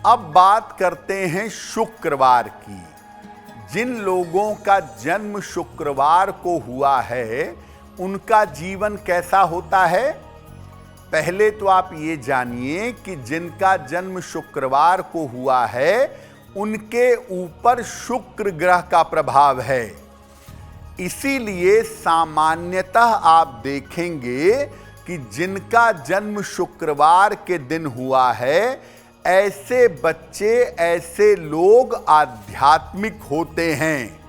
अब बात करते हैं शुक्रवार की। जिन लोगों का जन्म शुक्रवार को हुआ है उनका जीवन कैसा होता है। पहले तो आप ये जानिए कि जिनका जन्म शुक्रवार को हुआ है उनके ऊपर शुक्र ग्रह का प्रभाव है। इसीलिए सामान्यतः आप देखेंगे कि जिनका जन्म शुक्रवार के दिन हुआ है ऐसे बच्चे, ऐसे लोग आध्यात्मिक होते हैं।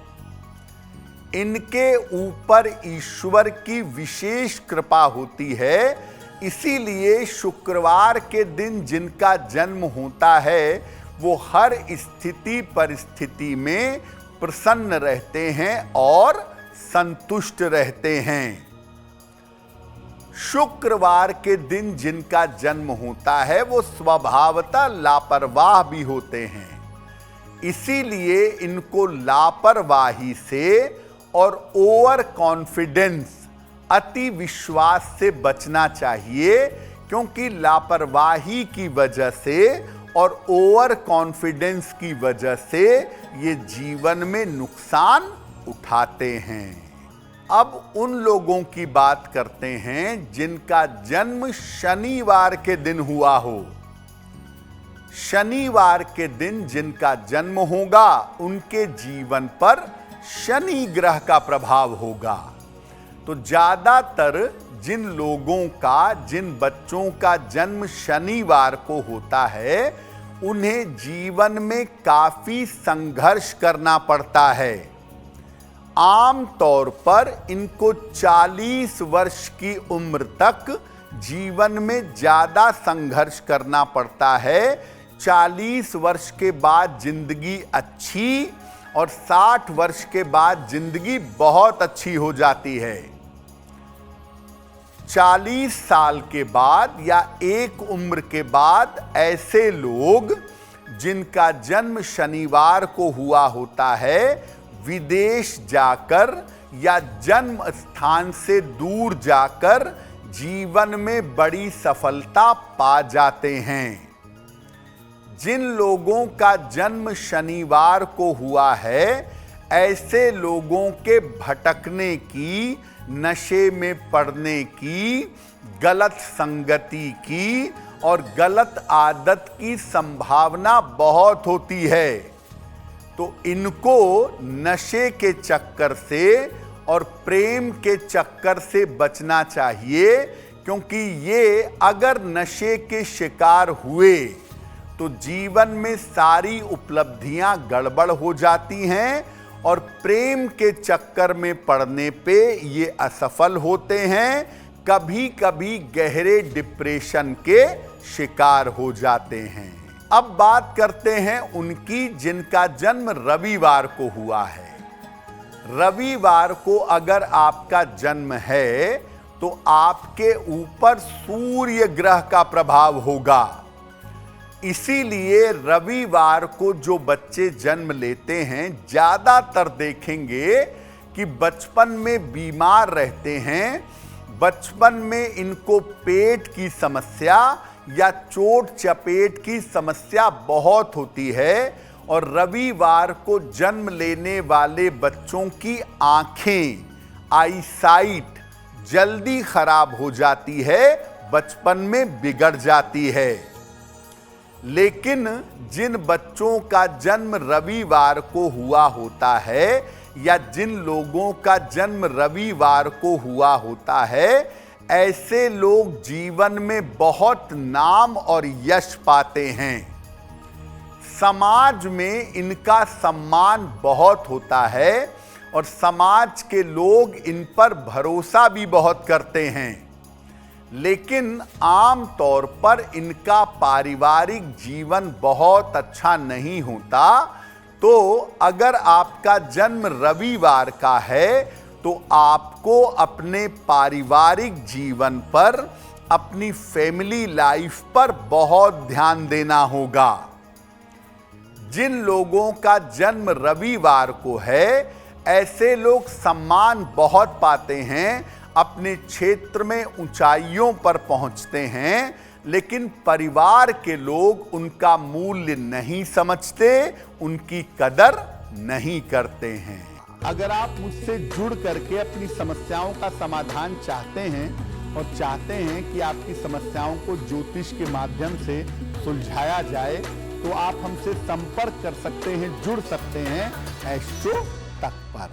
इनके ऊपर ईश्वर की विशेष कृपा होती है। इसीलिए शुक्रवार के दिन जिनका जन्म होता है वो हर स्थिति परिस्थिति में प्रसन्न रहते हैं और संतुष्ट रहते हैं। शुक्रवार के दिन जिनका जन्म होता है वो स्वभावतः लापरवाह भी होते हैं। इसीलिए इनको लापरवाही से और ओवर कॉन्फिडेंस, अति विश्वास से बचना चाहिए, क्योंकि लापरवाही की वजह से और ओवर कॉन्फिडेंस की वजह से ये जीवन में नुकसान उठाते हैं। अब उन लोगों की बात करते हैं जिनका जन्म शनिवार के दिन हुआ हो। शनिवार के दिन जिनका जन्म होगा उनके जीवन पर शनि ग्रह का प्रभाव होगा। तो ज्यादातर जिन लोगों का, जिन बच्चों का जन्म शनिवार को होता है उन्हें जीवन में काफी संघर्ष करना पड़ता है। आम तौर पर इनको 40 वर्ष की उम्र तक जीवन में ज्यादा संघर्ष करना पड़ता है। 40 वर्ष के बाद जिंदगी अच्छी और 60 वर्ष के बाद जिंदगी बहुत अच्छी हो जाती है। 40 साल के बाद या एक उम्र के बाद ऐसे लोग जिनका जन्म शनिवार को हुआ होता है विदेश जाकर या जन्म स्थान से दूर जाकर जीवन में बड़ी सफलता पा जाते हैं। जिन लोगों का जन्म शनिवार को हुआ है ऐसे लोगों के भटकने की, नशे में पड़ने की, गलत संगति की और गलत आदत की संभावना बहुत होती है। तो इनको नशे के चक्कर से और प्रेम के चक्कर से बचना चाहिए, क्योंकि ये अगर नशे के शिकार हुए तो जीवन में सारी उपलब्धियां गड़बड़ हो जाती हैं और प्रेम के चक्कर में पड़ने पे ये असफल होते हैं। कभी कभी गहरे डिप्रेशन के शिकार हो जाते हैं। अब बात करते हैं उनकी जिनका जन्म रविवार को हुआ है। रविवार को अगर आपका जन्म है तो आपके ऊपर सूर्य ग्रह का प्रभाव होगा। इसीलिए रविवार को जो बच्चे जन्म लेते हैं ज्यादातर देखेंगे कि बचपन में बीमार रहते हैं। बचपन में इनको पेट की समस्या या चोट चपेट की समस्या बहुत होती है और रविवार को जन्म लेने वाले बच्चों की आंखें, आईसाइट जल्दी खराब हो जाती है, बचपन में बिगड़ जाती है। लेकिन जिन बच्चों का जन्म रविवार को हुआ होता है या जिन लोगों का जन्म रविवार को हुआ होता है ऐसे लोग जीवन में बहुत नाम और यश पाते हैं। समाज में इनका सम्मान बहुत होता है और समाज के लोग इन पर भरोसा भी बहुत करते हैं। लेकिन आम तौर पर इनका पारिवारिक जीवन बहुत अच्छा नहीं होता। तो अगर आपका जन्म रविवार का है तो आपको अपने पारिवारिक जीवन पर, अपनी फैमिली लाइफ पर बहुत ध्यान देना होगा। जिन लोगों का जन्म रविवार को है ऐसे लोग सम्मान बहुत पाते हैं, अपने क्षेत्र में ऊंचाइयों पर पहुंचते हैं, लेकिन परिवार के लोग उनका मूल्य नहीं समझते, उनकी कदर नहीं करते हैं। अगर आप मुझसे जुड़ करके अपनी समस्याओं का समाधान चाहते हैं और चाहते हैं कि आपकी समस्याओं को ज्योतिष के माध्यम से सुलझाया जाए, तो आप हमसे संपर्क कर सकते हैं, जुड़ सकते हैं एस्ट्रो तक पर।